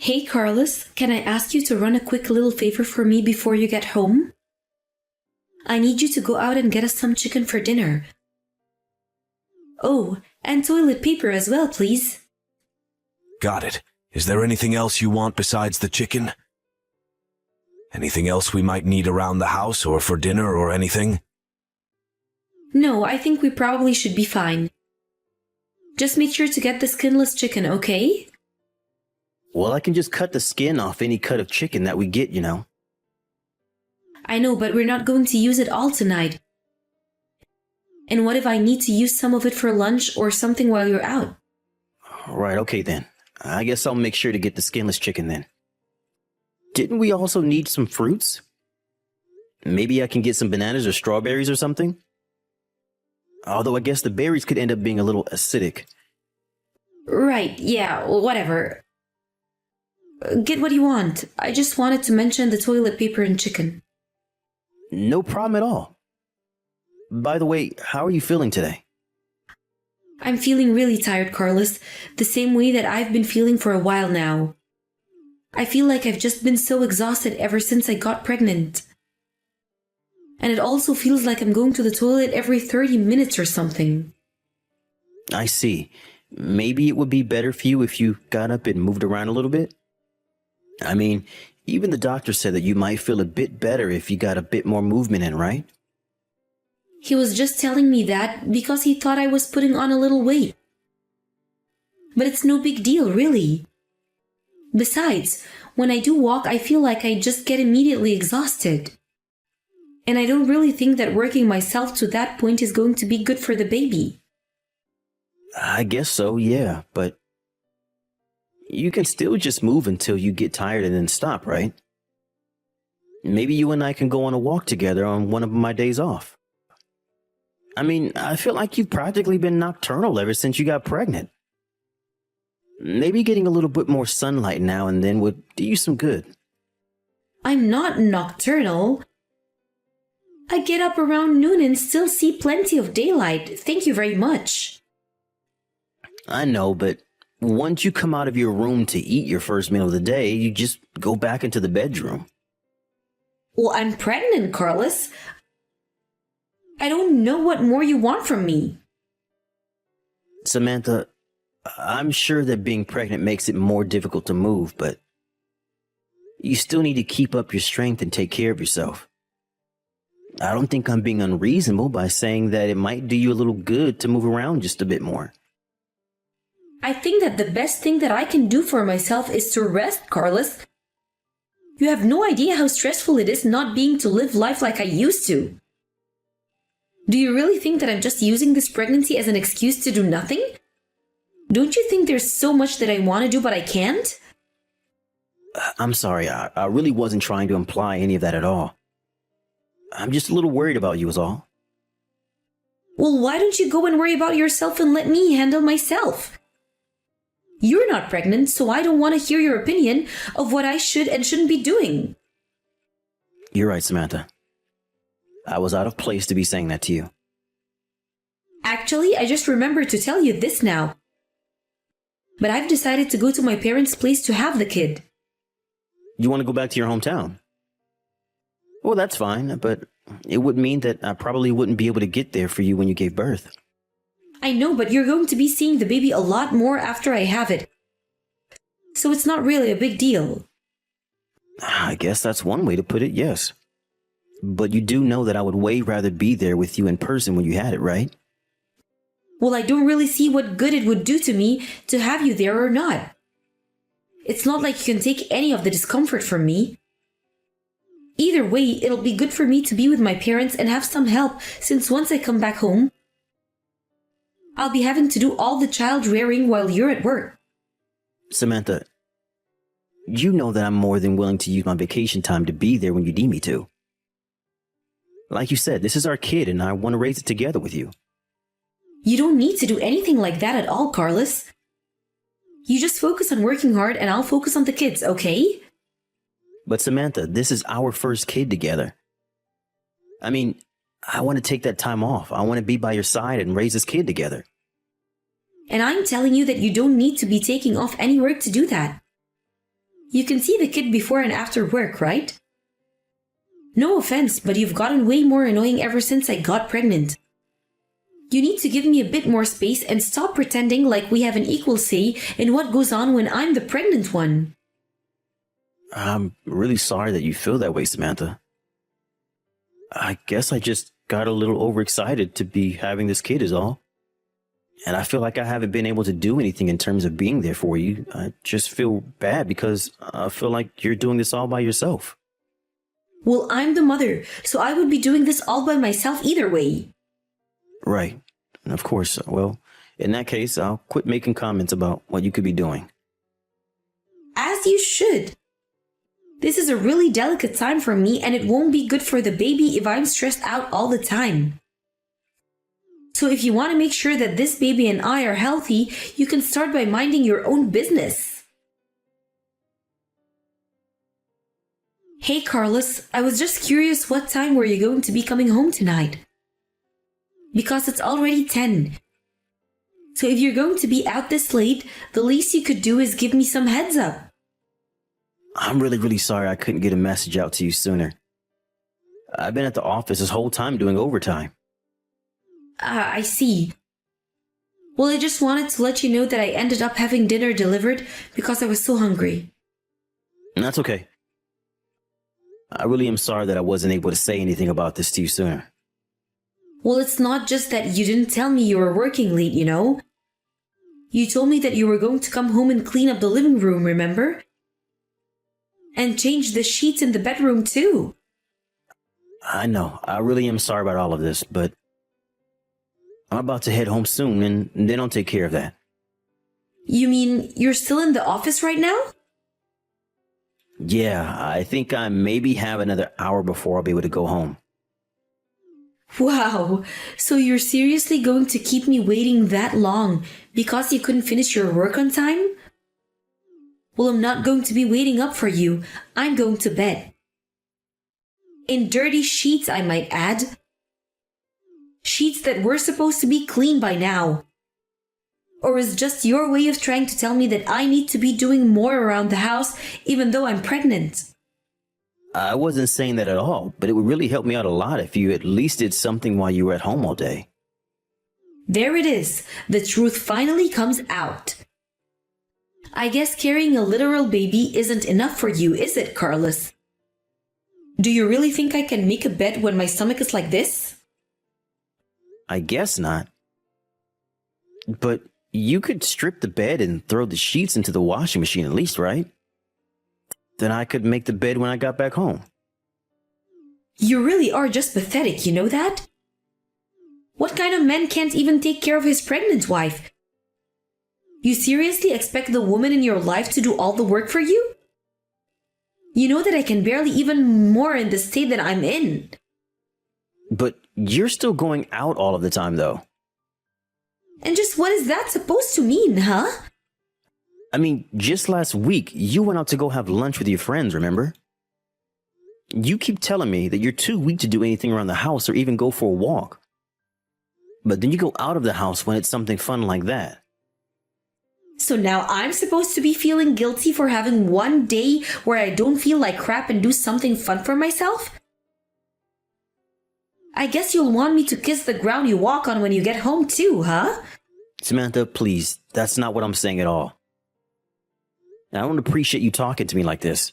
Hey Carlos, can I ask you to run a quick little favor for me before you get home? I need you to go out and get us some chicken for dinner. Oh, and toilet paper as well, please. Got it. Is there anything else you want besides the chicken? Anything else we might need around the house or for dinner or anything? No, I think we probably should be fine. Just make sure to get the skinless chicken, okay? Well, I can just cut the skin off any cut of chicken that we get, you know. I know, but we're not going to use it all tonight. And what if I need to use some of it for lunch or something while you're out? Right, okay then. I guess I'll make sure to get the skinless chicken then. Didn't we also need some fruits? Maybe I can get some bananas or strawberries or something? Although I guess the berries could end up being a little acidic. Right, yeah, whatever. Get what you want. I just wanted to mention the toilet paper and chicken. No problem at all. By the way, how are you feeling today? I'm feeling really tired, Carlos, the same way that I've been feeling for a while now. I feel like I've just been so exhausted ever since I got pregnant. And it also feels like I'm going to the toilet every 30 minutes or something. I see. Maybe it would be better for you if you got up and moved around a little bit? I mean, even the doctor said that you might feel a bit better if you got a bit more movement in, right? He was just telling me that because he thought I was putting on a little weight. But it's no big deal, really. Besides, when I do walk, I feel like I just get immediately exhausted. And I don't really think that working myself to that point is going to be good for the baby. I guess so, yeah, but you can still just move until you get tired and then stop, right? Maybe you and I can go on a walk together on one of my days off. I mean, I feel like you've practically been nocturnal ever since you got pregnant. Maybe getting a little bit more sunlight now and then would do you some good. I'm not nocturnal. I get up around noon and still see plenty of daylight. Thank you very much. I know, but once you come out of your room to eat your first meal of the day, you just go back into the bedroom. Well, I'm pregnant, Carlos. I don't know what more you want from me. Samantha, I'm sure that being pregnant makes it more difficult to move, but you still need to keep up your strength and take care of yourself. I don't think I'm being unreasonable by saying that it might do you a little good to move around just a bit more. I think that the best thing that I can do for myself is to rest, Carlos. You have no idea how stressful it is not being to live life like I used to. Do you really think that I'm just using this pregnancy as an excuse to do nothing? Don't you think there's so much that I want to do but I can't? I'm sorry, I really wasn't trying to imply any of that at all. I'm just a little worried about you is all. Well, why don't you go and worry about yourself and let me handle myself? You're not pregnant, so I don't want to hear your opinion of what I should and shouldn't be doing. You're right, Samantha. I was out of place to be saying that to you. Actually, I just remembered to tell you this now. But I've decided to go to my parents' place to have the kid. You want to go back to your hometown? Well, that's fine, but it would mean that I probably wouldn't be able to get there for you when you gave birth. I know, but you're going to be seeing the baby a lot more after I have it. So it's not really a big deal. I guess that's one way to put it, yes. But you do know that I would way rather be there with you in person when you had it, right? Well, I don't really see what good it would do to me to have you there or not. It's not like you can take any of the discomfort from me. Either way, it'll be good for me to be with my parents and have some help, since once I come back home, I'll be having to do all the child rearing while you're at work. Samantha, you know that I'm more than willing to use my vacation time to be there when you need me to. Like you said, this is our kid and I want to raise it together with you. You don't need to do anything like that at all, Carlos. You just focus on working hard and I'll focus on the kids, okay? But Samantha, this is our first kid together. I mean, I want to take that time off. I want to be by your side and raise this kid together. And I'm telling you that you don't need to be taking off any work to do that. You can see the kid before and after work, right? No offense, but you've gotten way more annoying ever since I got pregnant. You need to give me a bit more space and stop pretending like we have an equal say in what goes on when I'm the pregnant one. I'm really sorry that you feel that way, Samantha. I guess I just got a little overexcited to be having this kid is all. And I feel like I haven't been able to do anything in terms of being there for you. I just feel bad because I feel like you're doing this all by yourself. Well, I'm the mother, so I would be doing this all by myself either way. Right. Of course. Well, in that case, I'll quit making comments about what you could be doing. As you should. This is a really delicate time for me, and it won't be good for the baby if I'm stressed out all the time. So if you want to make sure that this baby and I are healthy, you can start by minding your own business. Hey Carlos, I was just curious, what time were you going to be coming home tonight? Because it's already 10. So if you're going to be out this late, the least you could do is give me some heads up. I'm really sorry I couldn't get a message out to you sooner. I've been at the office this whole time doing overtime. I see. Well, I just wanted to let you know that I ended up having dinner delivered because I was so hungry. That's okay. I really am sorry that I wasn't able to say anything about this to you sooner. Well, it's not just that you didn't tell me you were working late, you know? You told me that you were going to come home and clean up the living room, remember? And change the sheets in the bedroom too. I know. I really am sorry about all of this, but I'm about to head home soon, and then I'll take care of that. You mean you're still in the office right now? Yeah, I think I maybe have another hour before I'll be able to go home. Wow, so you're seriously going to keep me waiting that long because you couldn't finish your work on time? Well, I'm not going to be waiting up for you. I'm going to bed. In dirty sheets, I might add. Sheets that were supposed to be clean by now. Or is just your way of trying to tell me that I need to be doing more around the house even though I'm pregnant? I wasn't saying that at all, but it would really help me out a lot if you at least did something while you were at home all day. There it is. The truth finally comes out. I guess carrying a literal baby isn't enough for you, is it, Carlos? Do you really think I can make a bed when my stomach is like this? I guess not. But you could strip the bed and throw the sheets into the washing machine at least, right? Then I could make the bed when I got back home. You really are just pathetic, you know that? What kind of man can't even take care of his pregnant wife? You seriously expect the woman in your life to do all the work for you? You know that I can barely even more in the state that I'm in. But you're still going out all of the time, though. And just what is that supposed to mean, huh? I mean, just last week, you went out to go have lunch with your friends, remember? You keep telling me that you're too weak to do anything around the house or even go for a walk. But then you go out of the house when it's something fun like that. So now I'm supposed to be feeling guilty for having one day where I don't feel like crap and do something fun for myself? I guess you'll want me to kiss the ground you walk on when you get home too, huh? Samantha, please, that's not what I'm saying at all. I don't appreciate you talking to me like this.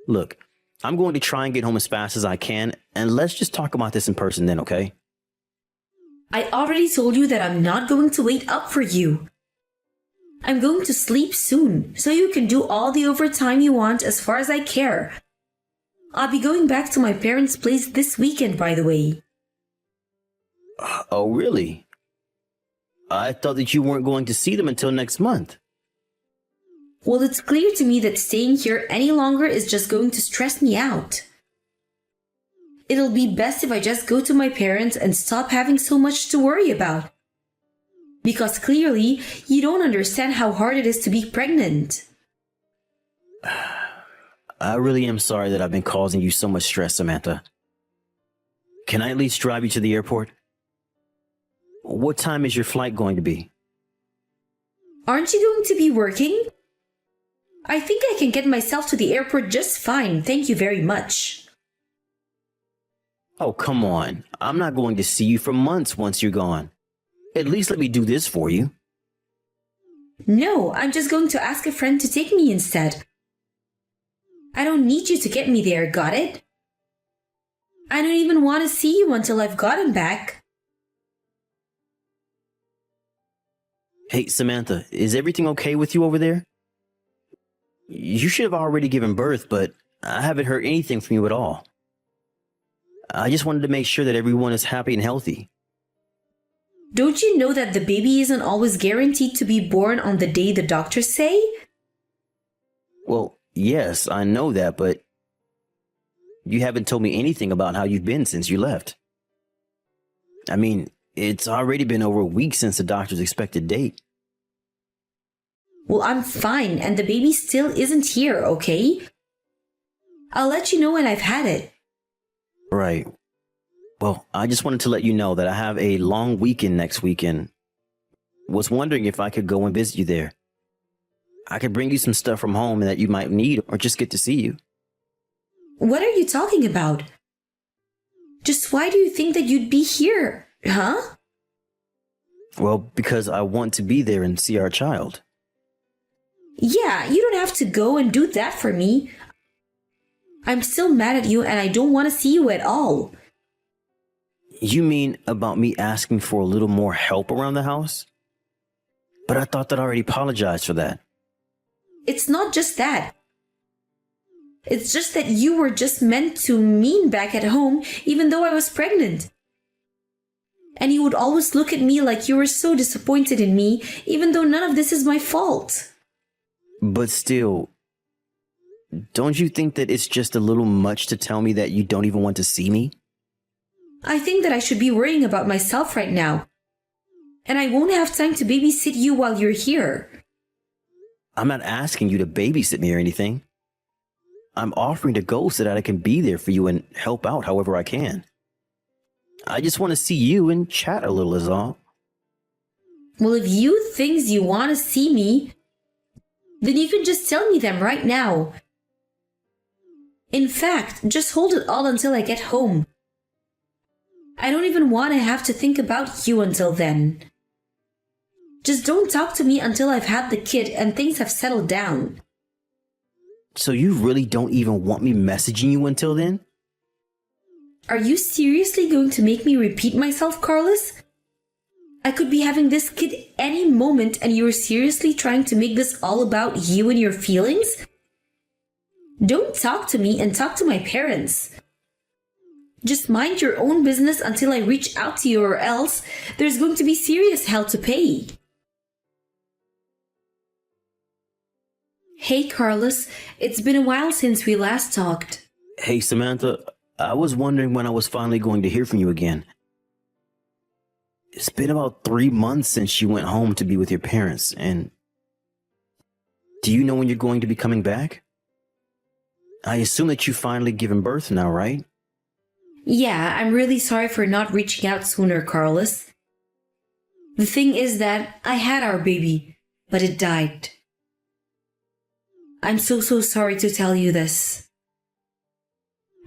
Look, I'm going to try and get home as fast as I can, and let's just talk about this in person then, okay? I already told you that I'm not going to wait up for you. I'm going to sleep soon, so you can do all the overtime you want as far as I care. I'll be going back to my parents' place this weekend, by the way. Oh, really? I thought that you weren't going to see them until next month. Well, it's clear to me that staying here any longer is just going to stress me out. It'll be best if I just go to my parents and stop having so much to worry about. Because clearly, you don't understand how hard it is to be pregnant. I really am sorry that I've been causing you so much stress, Samantha. Can I at least drive you to the airport? What time is your flight going to be? Aren't you going to be working? I think I can get myself to the airport just fine, thank you very much. Oh, come on. I'm not going to see you for months once you're gone. At least let me do this for you. No, I'm just going to ask a friend to take me instead. I don't need you to get me there, got it? I don't even want to see you until I've gotten back. Hey, Samantha, is everything okay with you over there? You should have already given birth, but I haven't heard anything from you at all. I just wanted to make sure that everyone is happy and healthy. Don't you know that the baby isn't always guaranteed to be born on the day the doctors say? Well, yes, I know that, but you haven't told me anything about how you've been since you left. I mean, it's already been over a week since the doctor's expected date. Well, I'm fine, and the baby still isn't here, okay? I'll let you know when I've had it. Right. Well, I just wanted to let you know that I have a long weekend next weekend. Was wondering if I could go and visit you there. I could bring you some stuff from home that you might need or just get to see you. What are you talking about? Just why do you think that you'd be here, huh? Well, because I want to be there and see our child. Yeah, you don't have to go and do that for me. I'm still mad at you and I don't want to see you at all. You mean about me asking for a little more help around the house? But I thought that I already apologized for that. It's not just that. It's just that you were just meant to mean back at home even though I was pregnant. And you would always look at me like you were so disappointed in me even though none of this is my fault. But still, don't you think that it's just a little much to tell me that you don't even want to see me? I think that I should be worrying about myself right now. And I won't have time to babysit you while you're here. I'm not asking you to babysit me or anything. I'm offering to go so that I can be there for you and help out however I can. I just want to see you and chat a little is all. Well, if you think you want to see me, then you can just tell me them right now. In fact, just hold it all until I get home. I don't even want to have to think about you until then. Just don't talk to me until I've had the kid and things have settled down. So you really don't even want me messaging you until then? Are you seriously going to make me repeat myself, Carlos? I could be having this kid any moment and you're seriously trying to make this all about you and your feelings? Don't talk to me and talk to my parents. Just mind your own business until I reach out to you or else there's going to be serious hell to pay. Hey Carlos, it's been a while since we last talked. Hey Samantha, I was wondering when I was finally going to hear from you again. It's been about 3 months since you went home to be with your parents, and do you know when you're going to be coming back? I assume that you've finally given birth now, right? Yeah, I'm really sorry for not reaching out sooner, Carlos. The thing is that I had our baby, but it died. I'm so sorry to tell you this.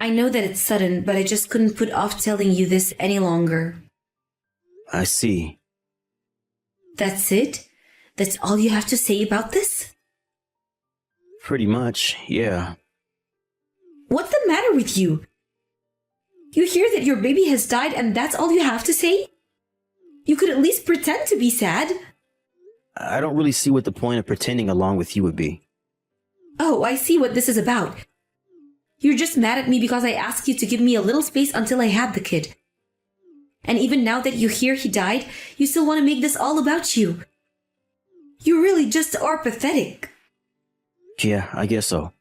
I know that it's sudden, but I just couldn't put off telling you this any longer. I see. That's it? That's all you have to say about this? Pretty much, yeah. What's the matter with you? You hear that your baby has died and that's all you have to say? You could at least pretend to be sad. I don't really see what the point of pretending along with you would be. Oh, I see what this is about. You're just mad at me because I asked you to give me a little space until I had the kid. And even now that you hear he died, you still want to make this all about you. You really just are pathetic. Yeah, I guess so.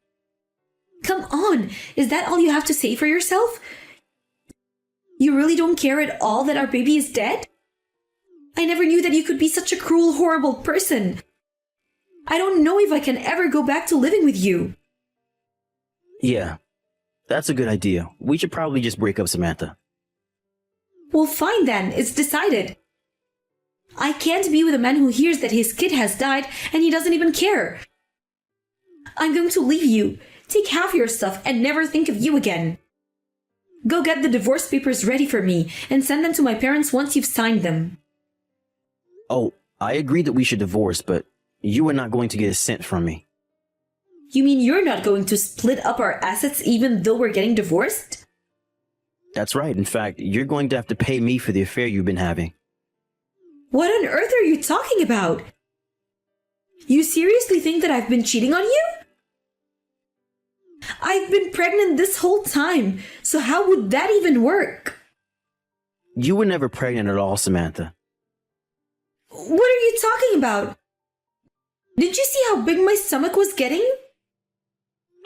Come on, is that all you have to say for yourself? You really don't care at all that our baby is dead? I never knew that you could be such a cruel, horrible person. I don't know if I can ever go back to living with you. Yeah, that's a good idea. We should probably just break up, Samantha. Well, fine then, it's decided. I can't be with a man who hears that his kid has died and he doesn't even care. I'm going to leave you, take half your stuff, and never think of you again. Go get the divorce papers ready for me and send them to my parents once you've signed them. Oh, I agree that we should divorce, but you are not going to get a cent from me. You mean you're not going to split up our assets even though we're getting divorced? That's right. In fact, you're going to have to pay me for the affair you've been having. What on earth are you talking about? You seriously think that I've been cheating on you? I've been pregnant this whole time, so how would that even work? You were never pregnant at all, Samantha. What are you talking about? Did you see how big my stomach was getting?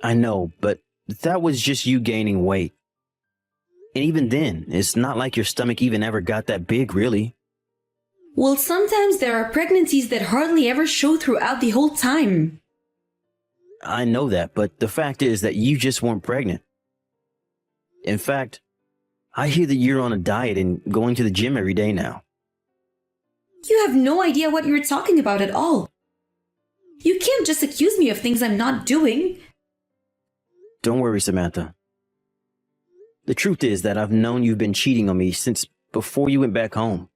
I know, but that was just you gaining weight. And even then, it's not like your stomach even ever got that big, really. Well, sometimes there are pregnancies that hardly ever show throughout the whole time. I know that, but the fact is that you just weren't pregnant. In fact, I hear that you're on a diet and going to the gym every day now. You have no idea what you're talking about at all. You can't just accuse me of things I'm not doing. Don't worry, Samantha. The truth is that I've known you've been cheating on me since before you went back home.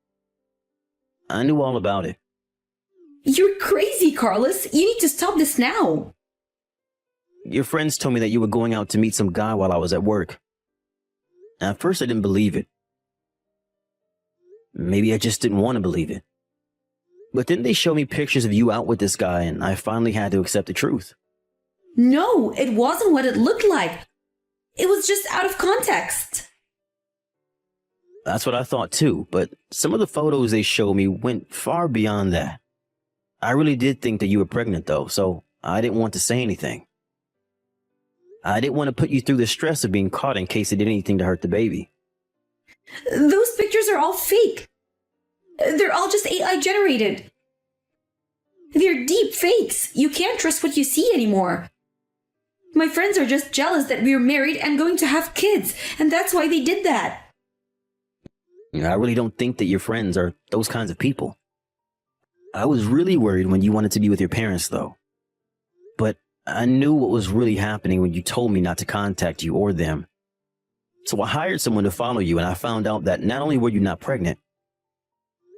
I knew all about it. You're crazy, Carlos. You need to stop this now. Your friends told me that you were going out to meet some guy while I was at work. At first, I didn't believe it. Maybe I just didn't want to believe it. But then they showed me pictures of you out with this guy, and I finally had to accept the truth. No, it wasn't what it looked like. It was just out of context. That's what I thought too, but some of the photos they showed me went far beyond that. I really did think that you were pregnant though, so I didn't want to say anything. I didn't want to put you through the stress of being caught in case they did anything to hurt the baby. Those pictures are all fake. They're all just AI generated. They're deep fakes. You can't trust what you see anymore. My friends are just jealous that we're married and going to have kids, and that's why they did that. I really don't think that your friends are those kinds of people. I was really worried when you wanted to be with your parents, though. But I knew what was really happening when you told me not to contact you or them. So I hired someone to follow you, and I found out that not only were you not pregnant,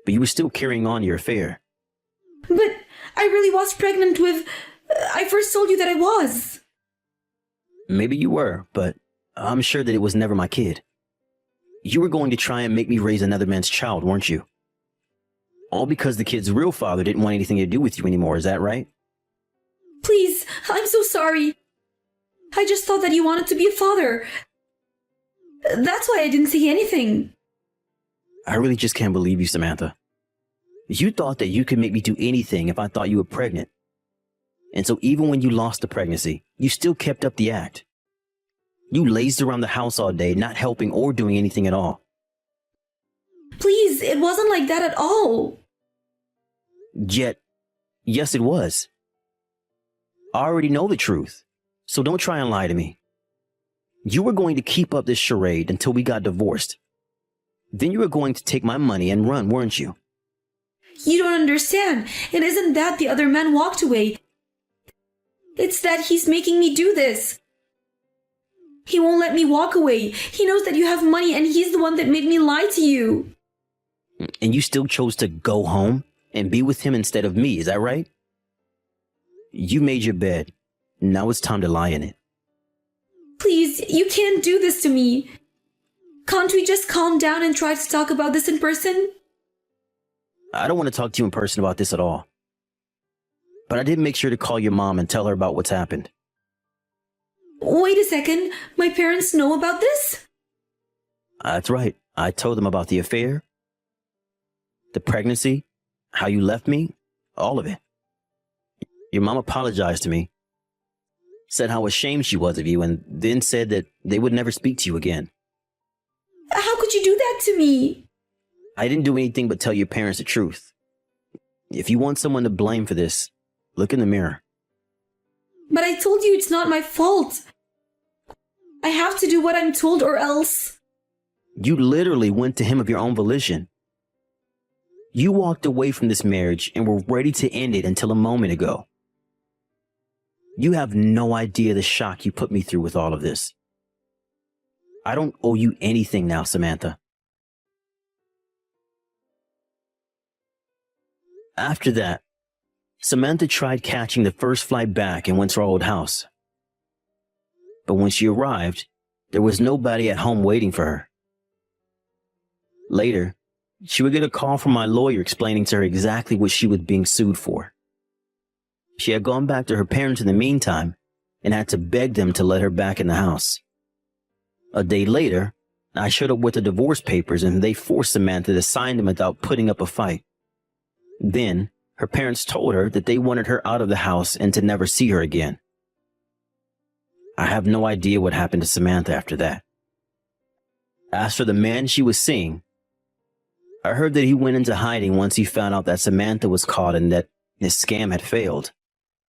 but you were still carrying on your affair. But I really was pregnant with... I first told you that I was. Maybe you were, but I'm sure that it was never my kid. You were going to try and make me raise another man's child, weren't you? All because the kid's real father didn't want anything to do with you anymore, is that right? Please, I'm so sorry. I just thought that you wanted to be a father. That's why I didn't say anything. I really just can't believe you, Samantha. You thought that you could make me do anything if I thought you were pregnant. And so even when you lost the pregnancy, you still kept up the act. You lazed around the house all day, not helping or doing anything at all. Please, it wasn't like that at all. Yet, yes it was. I already know the truth, so don't try and lie to me. You were going to keep up this charade until we got divorced. Then you were going to take my money and run, weren't you? You don't understand. It isn't that the other man walked away. It's that he's making me do this. He won't let me walk away. He knows that you have money and he's the one that made me lie to you. And you still chose to go home and be with him instead of me, is that right? You made your bed. Now it's time to lie in it. Please, you can't do this to me. Can't we just calm down and try to talk about this in person? I don't want to talk to you in person about this at all. But I did make sure to call your mom and tell her about what's happened. Wait a second. My parents know about this? That's right. I told them about the affair, the pregnancy, how you left me, all of it. Your mom apologized to me, said how ashamed she was of you, and then said that they would never speak to you again. How could you do that to me? I didn't do anything but tell your parents the truth. If you want someone to blame for this, look in the mirror. But I told you it's not my fault. I have to do what I'm told or else. You literally went to him of your own volition. You walked away from this marriage and were ready to end it until a moment ago. You have no idea the shock you put me through with all of this. I don't owe you anything now, Samantha. After that, Samantha tried catching the first flight back and went to our old house. But when she arrived, there was nobody at home waiting for her. Later, she would get a call from my lawyer explaining to her exactly what she was being sued for. She had gone back to her parents in the meantime and had to beg them to let her back in the house. A day later, I showed up with the divorce papers and they forced Samantha to sign them without putting up a fight. Then, her parents told her that they wanted her out of the house and to never see her again. I have no idea what happened to Samantha after that. As for the man she was seeing, I heard that he went into hiding once he found out that Samantha was caught and that his scam had failed.